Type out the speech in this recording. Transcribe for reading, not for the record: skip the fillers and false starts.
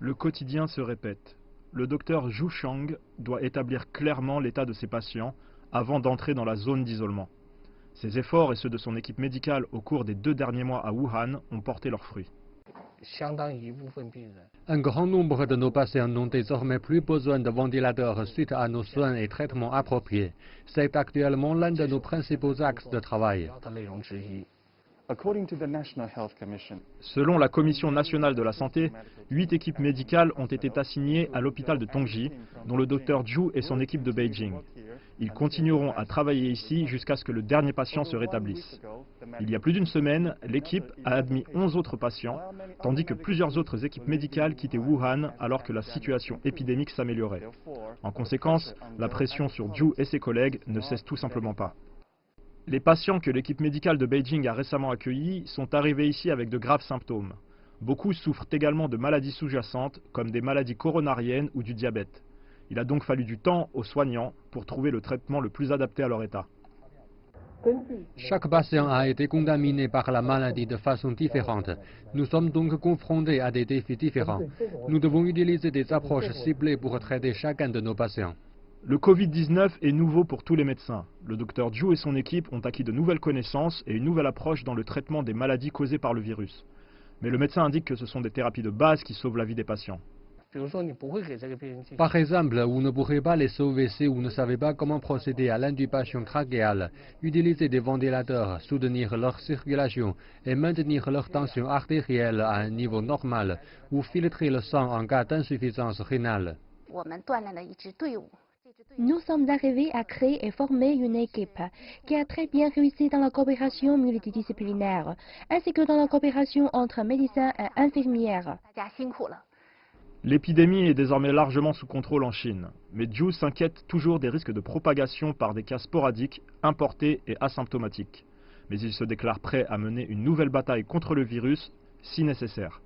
Le quotidien se répète. Le docteur Zhu Shang doit établir clairement l'état de ses patients avant d'entrer dans la zone d'isolement. Ses efforts et ceux de son équipe médicale au cours des 2 derniers mois à Wuhan ont porté leurs fruits. Un grand nombre de nos patients n'ont désormais plus besoin de ventilateurs suite à nos soins et traitements appropriés. C'est actuellement l'un de nos principaux axes de travail. Selon la Commission nationale de la santé, 8 équipes médicales ont été assignées à l'hôpital de Tongji, dont le docteur Zhu et son équipe de Beijing. Ils continueront à travailler ici jusqu'à ce que le dernier patient se rétablisse. Il y a plus d'une semaine, l'équipe a admis 11 autres patients, tandis que plusieurs autres équipes médicales quittaient Wuhan alors que la situation épidémique s'améliorait. En conséquence, la pression sur Zhu et ses collègues ne cesse tout simplement pas. Les patients que l'équipe médicale de Beijing a récemment accueillis sont arrivés ici avec de graves symptômes. Beaucoup souffrent également de maladies sous-jacentes, comme des maladies coronariennes ou du diabète. Il a donc fallu du temps aux soignants pour trouver le traitement le plus adapté à leur état. Chaque patient a été contaminé par la maladie de façon différente. Nous sommes donc confrontés à des défis différents. Nous devons utiliser des approches ciblées pour traiter chacun de nos patients. Le Covid-19 est nouveau pour tous les médecins. Le docteur Zhu et son équipe ont acquis de nouvelles connaissances et une nouvelle approche dans le traitement des maladies causées par le virus. Mais le médecin indique que ce sont des thérapies de base qui sauvent la vie des patients. Par exemple, vous ne pourrez pas les sauver si vous ne savez pas comment procéder à l'intubation trachéale, utiliser des ventilateurs, soutenir leur circulation et maintenir leur tension artérielle à un niveau normal ou filtrer le sang en cas d'insuffisance rénale. Nous sommes arrivés à créer et former une équipe qui a très bien réussi dans la coopération multidisciplinaire, ainsi que dans la coopération entre médecins et infirmières. L'épidémie est désormais largement sous contrôle en Chine, mais Zhu s'inquiète toujours des risques de propagation par des cas sporadiques, importés et asymptomatiques. Mais il se déclare prêt à mener une nouvelle bataille contre le virus, si nécessaire.